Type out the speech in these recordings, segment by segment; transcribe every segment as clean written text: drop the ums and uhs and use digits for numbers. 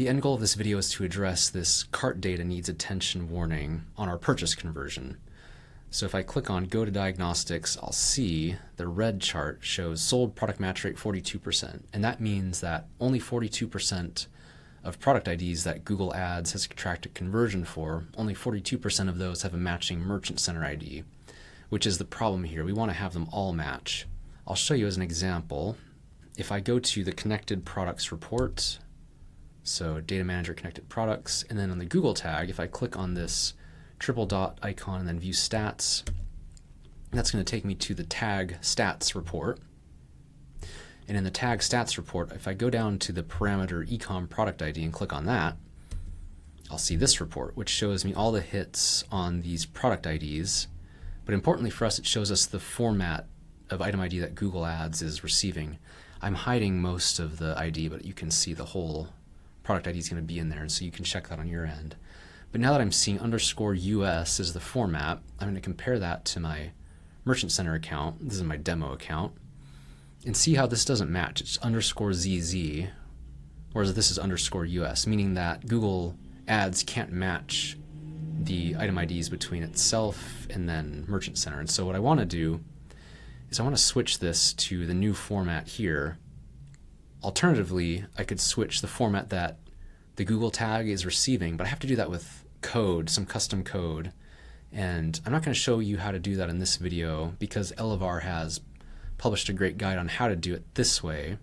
The end goal of this video is to address this cart data needs attention warning on our purchase conversion. So if I click on Go to Diagnostics, I'll see the red chart shows sold product match rate 42%. And that means that only 42% of product IDs that Google Ads has extracted conversion for, only 42% of those have a matching Merchant Center ID, which is the problem here. We want to have them all match. I'll show you as an example. If I go to the Connected Products report, so Data Manager Connected Products, and then on the Google tag, if I click on this triple dot icon and then view stats, that's going to take me to the tag stats report. And in the tag stats report, if I go down to the parameter ecom product ID and click on that, I'll see this report, which shows me all the hits on these product IDs. But importantly for us, it shows us the format of item ID that Google Ads is receiving. I'm hiding most of the ID, but you can see the whole product ID is going to be in there, and so you can check that on your end. But now that I'm seeing _US as the format, I'm going to compare that to my Merchant Center account. This is my demo account. And see how this doesn't match. It's _ZZ, whereas this is _US, meaning that Google Ads can't match the item IDs between itself and then Merchant Center. And so what I want to do is I want to switch this to the new format here. Alternatively, I could switch the format that the Google tag is receiving, but I have to do that with code, some custom code. And I'm not going to show you how to do that in this video because Elevar has published a great guide on how to do it this way,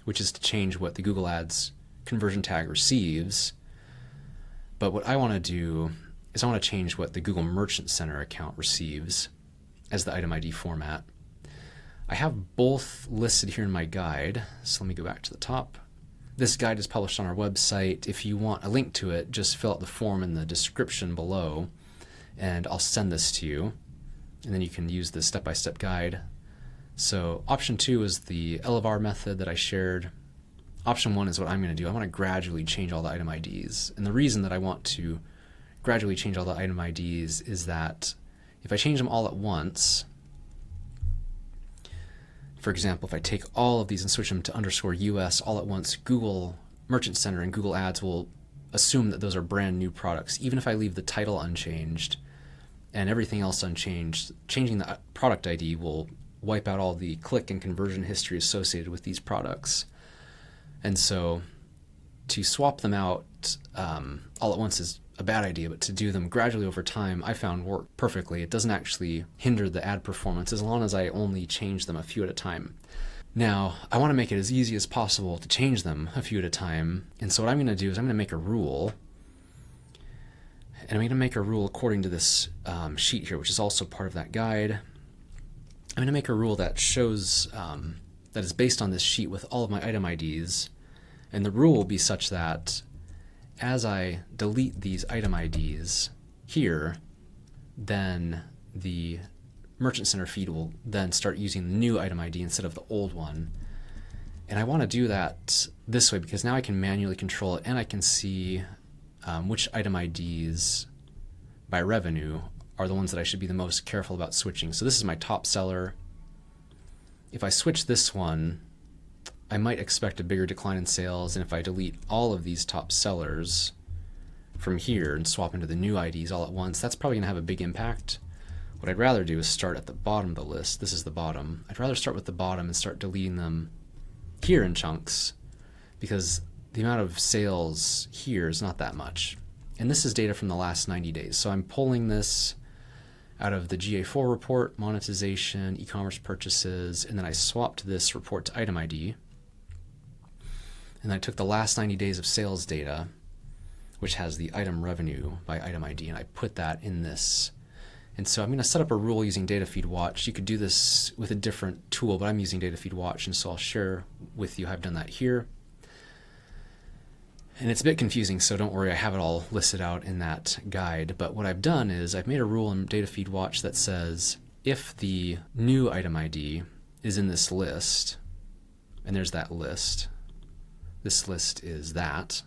which is to change what the Google Ads conversion tag receives. But what I want to do is I want to change what the Google Merchant Center account receives as the item ID format. I have both listed here in my guide, so let me go back to the top. This guide is published on our website. If you want a link to it, just fill out the form in the description below, and I'll send this to you. And then you can use the step-by-step guide. So option 2 is the Elevar method that I shared. Option 1 is what I'm going to do. I want to gradually change all the item IDs. And the reason that I want to gradually change all the item IDs is that if I change them all at once, for example, if I take all of these and switch them to _US all at once, Google Merchant Center and Google Ads will assume that those are brand new products. Even if I leave the title unchanged and everything else unchanged, changing the product ID will wipe out all the click and conversion history associated with these products. And so to swap them out all at once is a bad idea, but to do them gradually over time, I found work perfectly. It doesn't actually hinder the ad performance as long as I only change them a few at a time. Now, I want to make it as easy as possible to change them a few at a time. And so what I'm going to do is I'm going to make a rule. And I'm going to make a rule according to this sheet here, which is also part of that guide. I'm going to make a rule that shows, that is based on this sheet with all of my item IDs. And the rule will be such that as I delete these item IDs here, then the Merchant Center feed will then start using the new item ID instead of the old one. And I want to do that this way because now I can manually control it and I can see which item IDs by revenue are the ones that I should be the most careful about switching. So this is my top seller. If I switch this one, I might expect a bigger decline in sales, and if I delete all of these top sellers from here and swap into the new IDs all at once, that's probably going to have a big impact. What I'd rather do is start at the bottom of the list. This is the bottom. I'd rather start with the bottom and start deleting them here in chunks because the amount of sales here is not that much. And this is data from the last 90 days. So I'm pulling this out of the GA4 report, monetization, e-commerce purchases, and then I swapped this report to item ID. And I took the last 90 days of sales data, which has the item revenue by item ID, and I put that in this. And so I'm going to set up a rule using Data Feed Watch. You could do this with a different tool, but I'm using Data Feed Watch, and so I'll share with you how I've done that here. And it's a bit confusing, so don't worry, I have it all listed out in that guide. But what I've done is I've made a rule in Data Feed Watch that says if the new item ID is in this list, and there's that list, this list is that.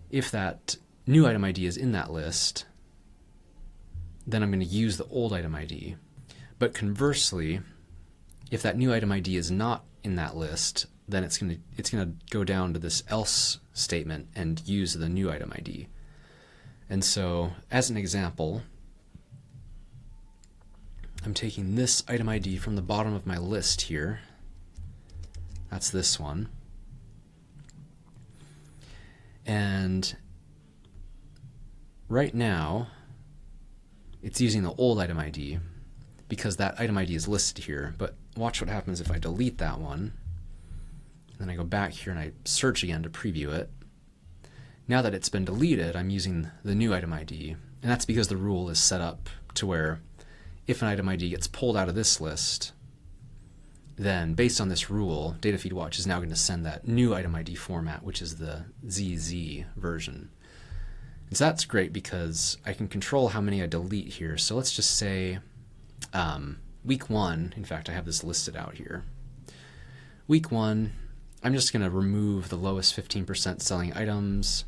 If that new item ID is in that list, then I'm going to use the old item ID. But conversely, if that new item ID is not in that list, then it's gonna go down to this else statement and use the new item ID. And so, as an example, I'm taking this item ID from the bottom of my list here. That's this one. And right now, it's using the old item ID because that item ID is listed here. But watch what happens if I delete that one. And then I go back here and I search again to preview it. Now that it's been deleted, I'm using the new item ID. And that's because the rule is set up to where if an item ID gets pulled out of this list, then based on this rule, DataFeedWatch is now going to send that new item ID format, which is the ZZ version. And so that's great because I can control how many I delete here. So let's just say week 1, in fact, I have this listed out here. Week 1, I'm just going to remove the lowest 15% selling items.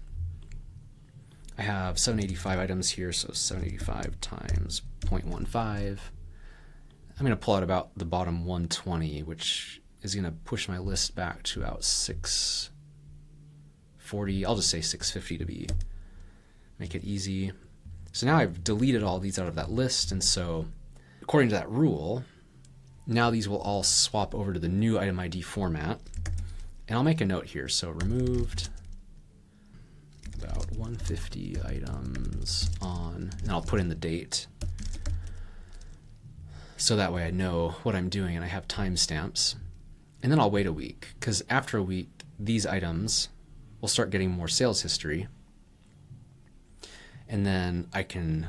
I have 785 items here, so 785 times 0.15. I'm going to pull out about the bottom 120, which is going to push my list back to about 640. I'll just say 650 to make it easy. So now I've deleted all these out of that list, and so according to that rule, now these will all swap over to the new item ID format. And I'll make a note here. So removed about 150 items on, and I'll put in the date. So that way I know what I'm doing and I have timestamps. And then I'll wait a week, because after a week, these items will start getting more sales history. And then I can,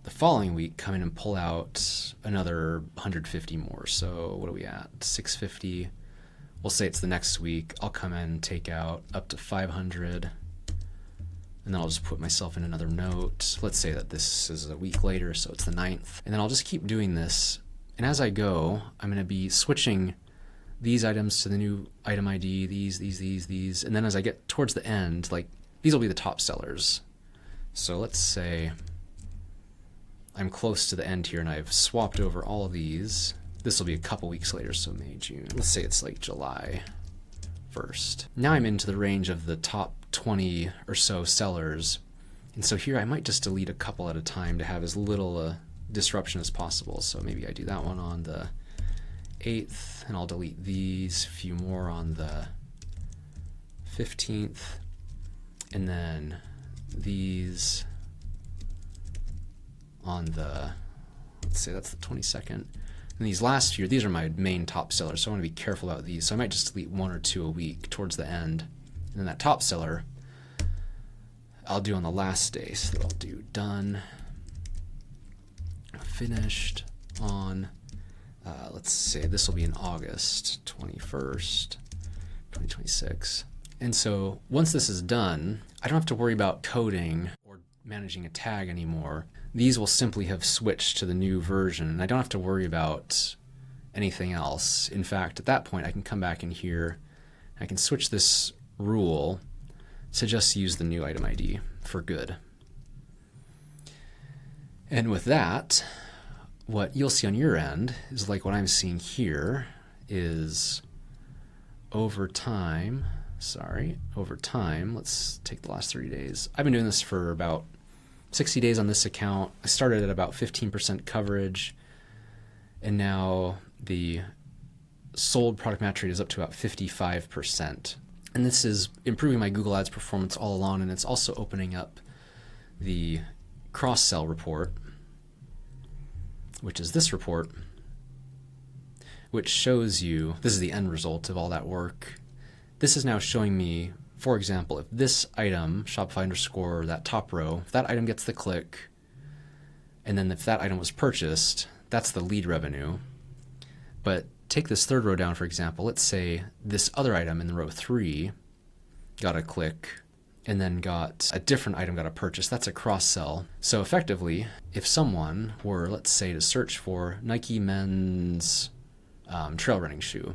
the following week, come in and pull out another 150 more. So what are we at? 650. We'll say it's the next week. I'll come in and take out up to 500. And then I'll just put myself in another note. Let's say that this is a week later, so it's the 9th. And then I'll just keep doing this. And as I go, I'm going to be switching these items to the new item ID, these. And then as I get towards the end, like these will be the top sellers. So let's say I'm close to the end here and I've swapped over all of these. This will be a couple weeks later, so May, June. Let's say it's like July 1st. Now I'm into the range of the top 20 or so sellers. And so here I might just delete a couple at a time to have as little disruption as possible. So maybe I do that one on the 8th, and I'll delete these, a few more on the 15th, and then these on the, let's say that's the 22nd. And these last few, these are my main top sellers, so I want to be careful about these. So I might just delete 1 or 2 a week towards the end. And then that top seller, I'll do on the last day. So I'll do done, finished on, let's say this will be in August 21st, 2026. And so once this is done, I don't have to worry about coding or managing a tag anymore. These will simply have switched to the new version, and I don't have to worry about anything else. In fact, at that point, I can come back in here, I can switch this rule to just use the new item ID for good. And with that, what you'll see on your end is like what I'm seeing here is over time, let's take the last 30 days. I've been doing this for about 60 days on this account. I started at about 15% coverage, and now the sold product match rate is up to about 55%. And this is improving my Google Ads performance all along, and it's also opening up the cross-sell report, which is this report, which shows you, this is the end result of all that work. This is now showing me, for example, if this item, Shopify underscore, that top row, if that item gets the click, and then if that item was purchased, that's the lead revenue. But take this third row down, for example. Let's say this other item in row 3 got a click, and then got a different item got a purchase. That's a cross-sell. So effectively, if someone were, let's say, to search for Nike men's trail running shoe,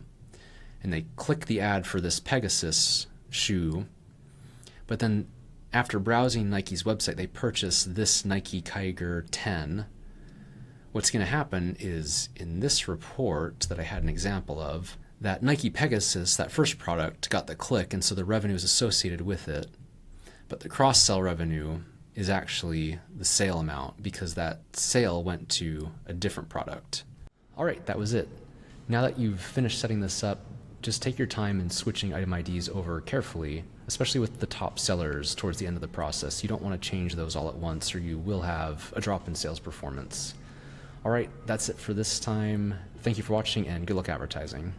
and they click the ad for this Pegasus shoe, but then after browsing Nike's website, they purchase this Nike Kiger 10, what's going to happen is in this report that I had an example of, that Nike Pegasus, that first product, got the click, and so the revenue is associated with it. But the cross-sell revenue is actually the sale amount because that sale went to a different product. All right, that was it. Now that you've finished setting this up, just take your time in switching item IDs over carefully, especially with the top sellers towards the end of the process. You don't want to change those all at once or you will have a drop in sales performance. All right, that's it for this time. Thank you for watching and good luck advertising.